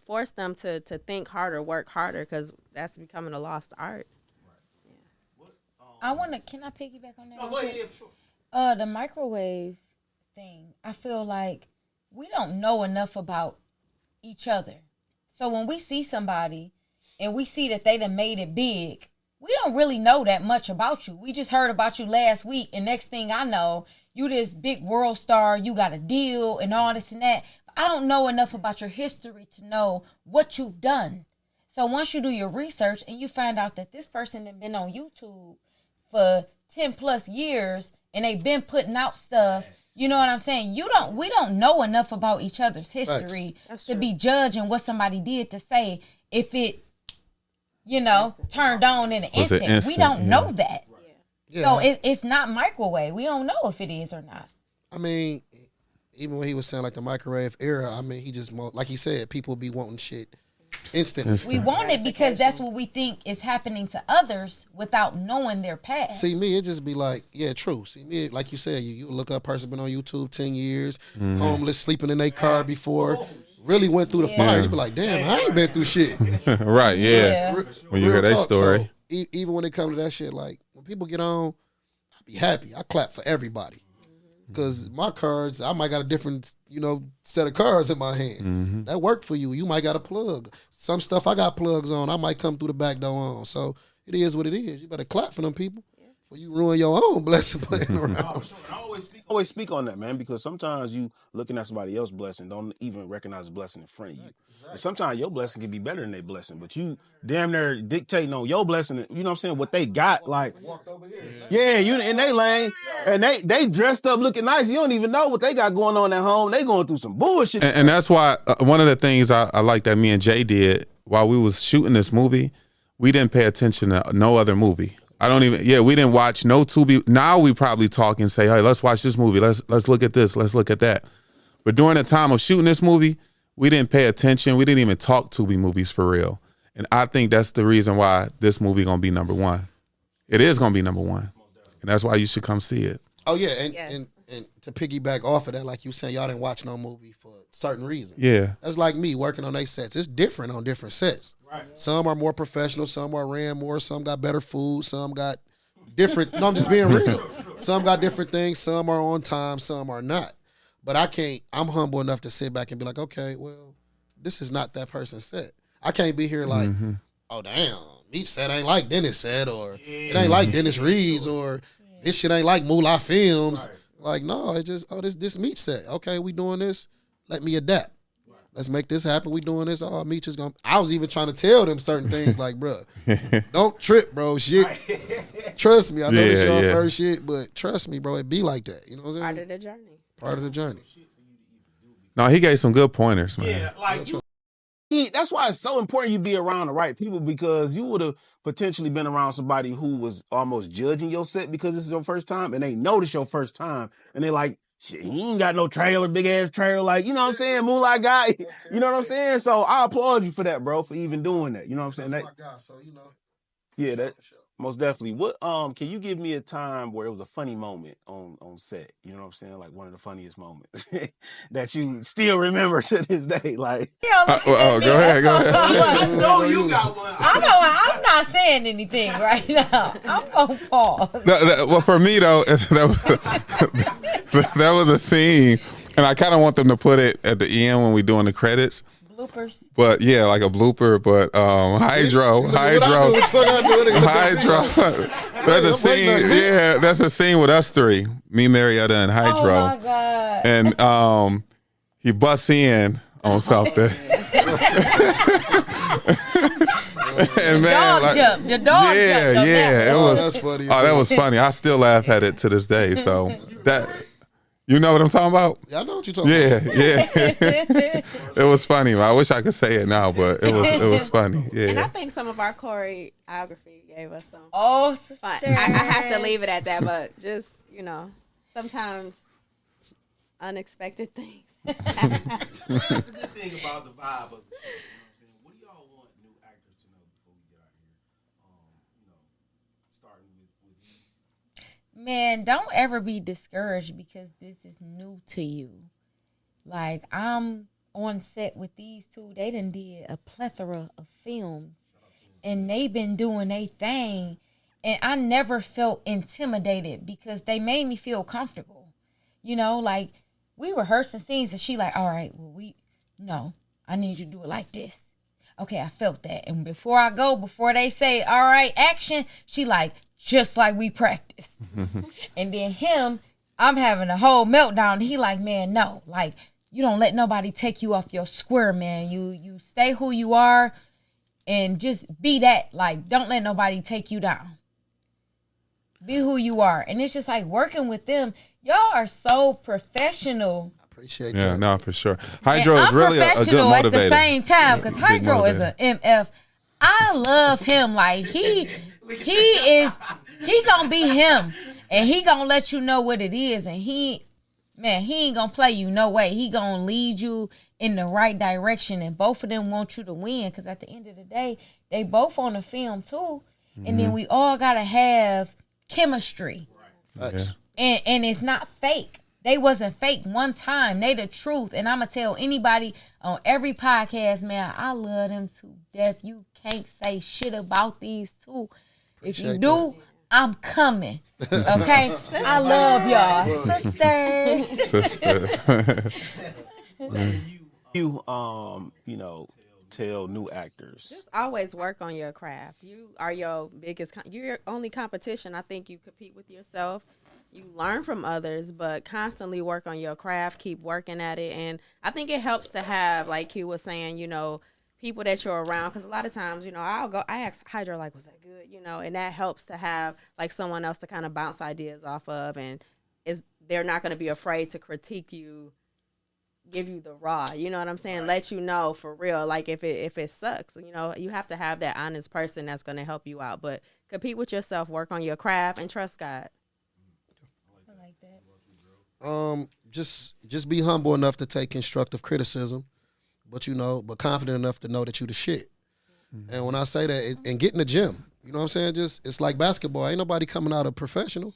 force them to think harder, work harder, because that's becoming a lost art. Yeah. Can I piggyback on that? Oh, yeah, sure. The microwave thing, I feel like we don't know enough about each other. So when we see somebody and we see that they done made it big, we don't really know that much about you. We just heard about you last week, and next thing I know, you this big world star, you got a deal and all this and that. I don't know enough about your history to know what you've done. So once you do your research and you find out that this person has been on YouTube for 10 plus years and they've been putting out stuff, you know what I'm saying? We don't know enough about each other's history to be judging what somebody did to say if it, turned on in an instant. We don't know that. Yeah. So it's not microwave. We don't know if it is or not. I mean, even when he was saying like the microwave era, I mean, he just, like he said, people be wanting shit instantly. We want it because that's what we think is happening to others without knowing their past. See, me, it just be like, yeah, true. See, me, like you said, you look up a person been on YouTube 10 years, homeless, sleeping in their car before, really went through the fire. You be like, damn, I ain't been through shit. Right, yeah. When you hear that story. So, even when it comes to that shit, like when people get on, I be happy. I clap for everybody. Because my cards, I might got a different, set of cards in my hand. That worked for you. You might got a plug. Some stuff I got plugs on, I might come through the back door on. So it is what it is. You better clap for them people. Or you ruin your own blessing playing around. I always speak on that, man, because sometimes you looking at somebody else's blessing, don't even recognize the blessing in front of you. Exactly. And sometimes your blessing can be better than their blessing, but you damn near dictating on your blessing, you know what I'm saying, what they got, like, yeah, you in they lane, and they dressed up looking nice, you don't even know what they got going on at home, they going through some bullshit. And that's why one of the things I like that me and Jay did while we was shooting this movie, we didn't pay attention to no other movie. We didn't watch no Tubi. Now we probably talk and say, hey, let's watch this movie. Let's look at this. Let's look at that. But during the time of shooting this movie, we didn't pay attention. We didn't even talk Tubi movies for real. And I think that's the reason why this movie going to be number one. It is going to be number one. And that's why you should come see it. Oh, yeah. And to piggyback off of that, like you said, y'all didn't watch no movie for certain reasons. Yeah. That's like me working on their sets. It's different on different sets. Right. Some are more professional. Some are ran more. Some got better food. Some got different. No, I'm just being real. Some got different things. Some are on time. Some are not. But I'm humble enough to sit back and be like, okay, well, this is not that person's set. I can't be here like, oh, damn, Meech set ain't like Dennis said, or it ain't like Dennis Reed's, or this shit ain't like Moolah Films. Right. Like, no, it's just, this Meech set. Okay, we doing this. Let me adapt. Let's make this happen. We doing this. Oh, Meech is going to... I was even trying to tell them certain things like, bro, don't trip, bro. Shit. Trust me. I know it's your first shit, but trust me, bro. It be like that. You know what I'm saying? Part of the journey. Part of the journey. No, he gave some good pointers, man. Yeah, like that's why it's so important you be around the right people, because you would have potentially been around somebody who was almost judging your set because this is your first time, and they notice your first time, and they like, shit, he ain't got no trailer, big ass trailer, like, you know what I'm saying, Moolah guy, you know what I'm saying? So I applaud you for that, bro, for even doing that. You know what I'm saying? That's my guy, so yeah, that most definitely. What can you give me a time where it was a funny moment on set? You know what I'm saying? Like one of the funniest moments that you still remember to this day. Like, go ahead. I know you got one. I'm not saying anything right now. I'm gonna pause. Well, for me though, that was a scene, and I kind of want them to put it at the end when we doing the credits. Bloopers. But yeah, like a blooper, but Hydro. There's a scene, that's a scene with us three, me, Marietta, and Hydro. Oh my God. And he busts in on something. And man, the dog jumped. Yeah, it was. That's funny. Oh, that was funny. I still laugh at it to this day. So that. You know what I'm talking about? Yeah, I know what you're talking about. Yeah. It was funny. I wish I could say it now, but it was funny. Yeah. And I think some of our choreography gave us some. Oh, fun. I have to leave it at that, but just, sometimes unexpected things. That's the good thing about the vibe of it. You know what I'm saying? What do y'all want new actors to know before we get out here? Starting with you. Man, don't ever be discouraged because this is new to you. Like, I'm on set with these two. They done did a plethora of films, and they been doing their thing. And I never felt intimidated because they made me feel comfortable. Like, we rehearsing scenes, and she like, all right, well, I need you to do it like this. Okay, I felt that. And before they say, all right, action, she like, just like we practiced. And then him, I'm having a whole meltdown. He like, man, no, like, you don't let nobody take you off your square, man. You stay who you are and just be that. Like, don't let nobody take you down. Be who you are. And it's just like working with them. Y'all are so professional. Appreciate that. Yeah, no, for sure. Hydro and is really a good motivator. at the same time, because Hydro is an MF. I love him. Like, he gonna be him, and he gonna let you know what it is, and he ain't gonna play you no way. He gonna lead you in the right direction, and both of them want you to win, because at the end of the day, they both on the film too, and then we all gotta have chemistry. Right. Yeah. And it's not fake. They wasn't fake one time. They the truth. And I'ma tell anybody on every podcast, man, I love them to death. You can't say shit about these two. If you do, I'm coming. Okay? I love y'all. Sisters. You tell new actors. Just always work on your craft. You are your biggest, your only competition. I think you compete with yourself. You learn from others, but constantly work on your craft, keep working at it. And I think it helps to have, like Q was saying, people that you're around. Because a lot of times, I ask Hydra, like, was that good? And that helps to have, like, someone else to kind of bounce ideas off of. And they're not going to be afraid to critique you, give you the raw, you know what I'm saying? Right. Let you know for real, like if it sucks, you have to have that honest person that's going to help you out. But compete with yourself, work on your craft, and trust God. I like that. Just be humble enough to take constructive criticism, but confident enough to know that you the shit. Mm-hmm. And when I say that, and get in the gym, you know what I'm saying? It's like basketball. Ain't nobody coming out a professional.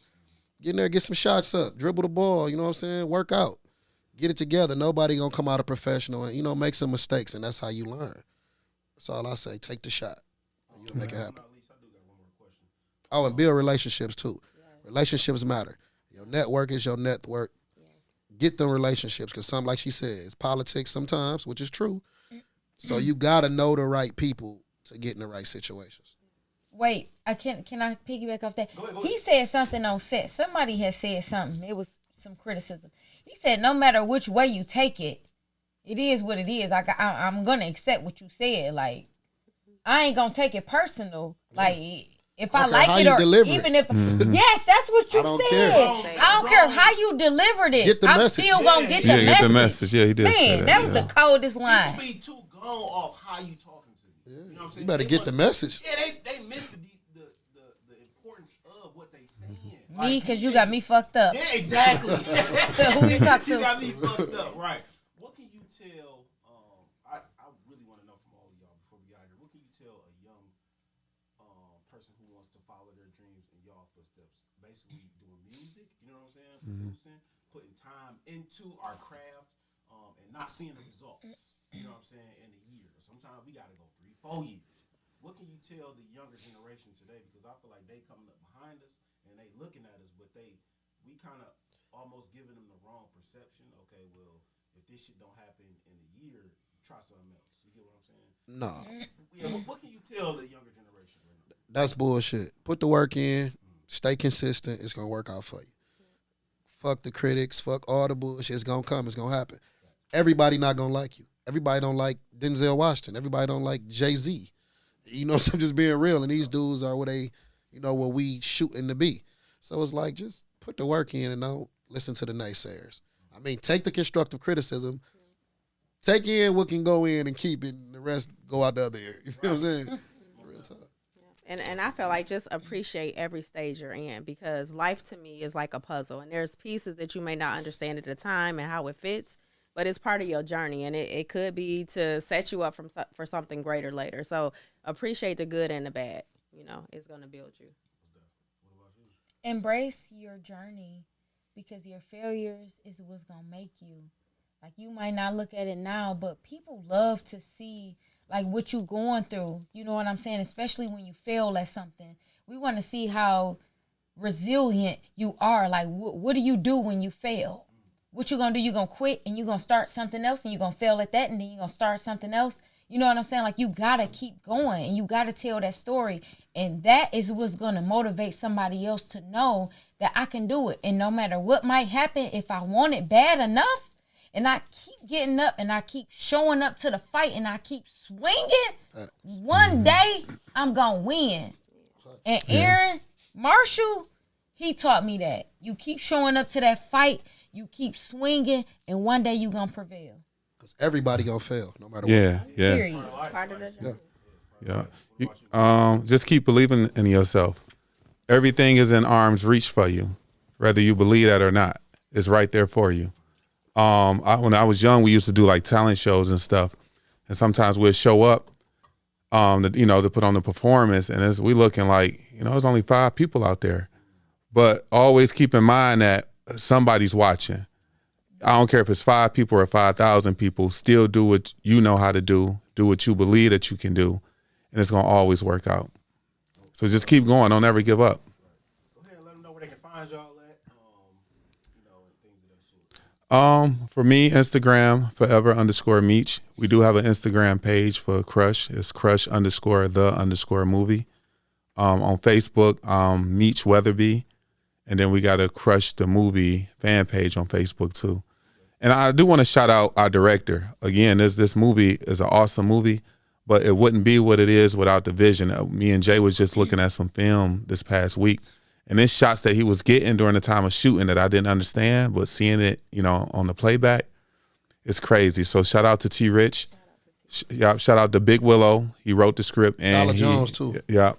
Get in there, get some shots up, dribble the ball. You know what I'm saying? Work out. Get it together. Nobody gonna come out a professional and make some mistakes, and that's how you learn. That's all I say. Take the shot. You'll make it happen. Oh, and build relationships too. Relationships matter. Your network is your network. Get them relationships, because some, like she said, it's politics sometimes, which is true. So you gotta know the right people to get in the right situations. Wait, can I piggyback off that? Go ahead. He said something on set. Somebody had said something. It was some criticism. He said, no matter which way you take it, it is what it is. I'm going to accept what you said. Like, I ain't going to take it personal. Like, if I like it, or even if, yes, that's what you said. I don't care how you delivered it. I'm still going to get the message. Get the message. Yeah, he did say that. That was the coldest line. People be too gone off how you talking to me. Yeah. You know what I'm saying? You better get the message. Yeah, they missed the importance of what they saying. Me, because you got me fucked up. Yeah, exactly. Who you talk to? You got me fucked up, right. What can you tell, I really want to know from all of y'all before we get out here, what can you tell a young person who wants to follow their dreams in y'all footsteps? Basically doing music, you know what I'm saying? Producing, putting time into our craft, and not seeing the results, you know what I'm saying, in a year. Sometimes we got to go 3-4 years. What can you tell the younger generation today? Because I feel like they coming up behind us, and they looking at us, but we kind of almost giving them the wrong perception. Okay, well, if this shit don't happen in a year, try something else. You get what I'm saying? No. Yeah, what can you tell the younger generation right now? That's bullshit. Put the work in. Stay consistent. It's going to work out for you. Fuck the critics. Fuck all the bullshit. It's going to come. It's going to happen. Everybody not going to like you. Everybody don't like Denzel Washington. Everybody don't like Jay-Z. So I'm just being real. And these dudes are what they, what we shooting to be. So it's like, just put the work in and don't listen to the naysayers. I mean, take the constructive criticism. Take in what can go in and keep it, and the rest go out the other ear. You feel what I'm saying? Real talk. And I feel like just appreciate every stage you're in, because life to me is like a puzzle, and there's pieces that you may not understand at the time and how it fits, but it's part of your journey, and it could be to set you up for something greater later. So appreciate the good and the bad. It's going to build you. Embrace your journey, because your failures is what's going to make you. Like, you might not look at it now, but people love to see, like, what you going through. You know what I'm saying? Especially when you fail at something. We want to see how resilient you are. Like, what do you do when you fail? What you going to do? You going to quit and you going to start something else, and you going to fail at that, and then you going to start something else. You know what I'm saying? Like, you got to keep going, and you got to tell that story. And that is what's going to motivate somebody else to know that I can do it. And no matter what might happen, if I want it bad enough, and I keep getting up, and I keep showing up to the fight, and I keep swinging, one day I'm going to win. And Aaron Marshall, he taught me that. You keep showing up to that fight, you keep swinging, and one day you going to prevail. Because everybody going to fail, no matter what. Yeah. Period. Part of the journey. Yeah. Just keep believing in yourself. Everything is in arm's reach for you, whether you believe that or not. It's right there for you. When I was young, we used to do like talent shows and stuff, and sometimes we'd show up, to put on the performance, and we looking like, there's only 5 people out there, but always keep in mind that somebody's watching. I don't care if it's 5 people or 5,000 people. Still do what you know how to do. Do what you believe that you can do, and it's gonna always work out. So just keep going. Don't ever give up. Go ahead and let them know where they can find y'all at. And things of that sort. For me, Instagram, forever_Meech. We do have an Instagram page for Crush. It's Crush_the_movie. On Facebook, Meech Weatherby. And then we got a Crush the Movie fan page on Facebook too. And I do want to shout out our director. Again, this movie is an awesome movie, but it wouldn't be what it is without the vision. Me and Jay was just looking at some film this past week, and there's shots that he was getting during the time of shooting that I didn't understand, but seeing it, on the playback, it's crazy. So shout out to T. Rich. Shout out to Big Willow. He wrote the script. And Dollar Jones too. Yeah,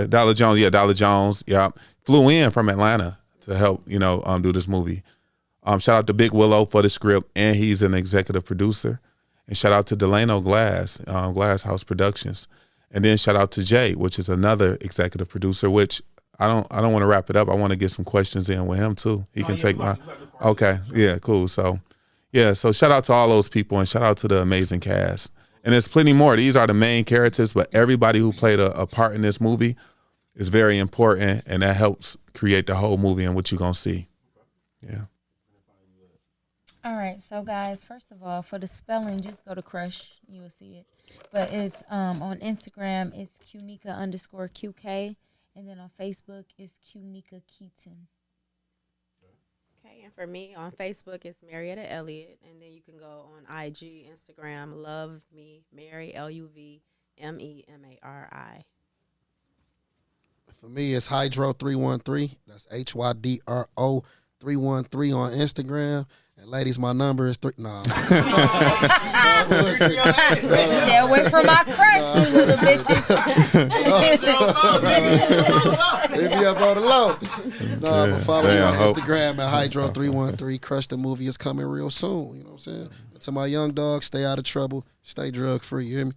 Dollar Jones. Yeah, Dollar Jones. Yeah, flew in from Atlanta to help do this movie. Shout out to Big Willow for the script, and he's an executive producer. And shout out to Delano Glass, Glass House Productions, and then shout out to Jay, which is another executive producer. Which I don't want to wrap it up. I want to get some questions in with him too. He can take my. Okay, yeah, cool. So, yeah, so shout out to all those people, and shout out to the amazing cast. And there's plenty more. These are the main characters, but everybody who played a part in this movie is very important, and that helps create the whole movie and what you're gonna see. Yeah. All right, so guys, first of all, for the spelling, just go to Crush. You will see it. But it's on Instagram, it's Cunica_QK. And then on Facebook, it's Cunica Keaton. Okay, and for me, on Facebook, it's Marietta Elliott. And then you can go on IG, Instagram, Love Me, Mary, LUVMEMARI. For me, it's Hydro313. That's HYDRO 313 on Instagram. And ladies, my number is 3. Nah. Stay away from my crush, you little bitches. Leave me up on the low. But follow me on Instagram at Hydro313. Crush the Movie is coming real soon. You know what I'm saying? And to my young dogs, stay out of trouble. Stay drug free. You hear me?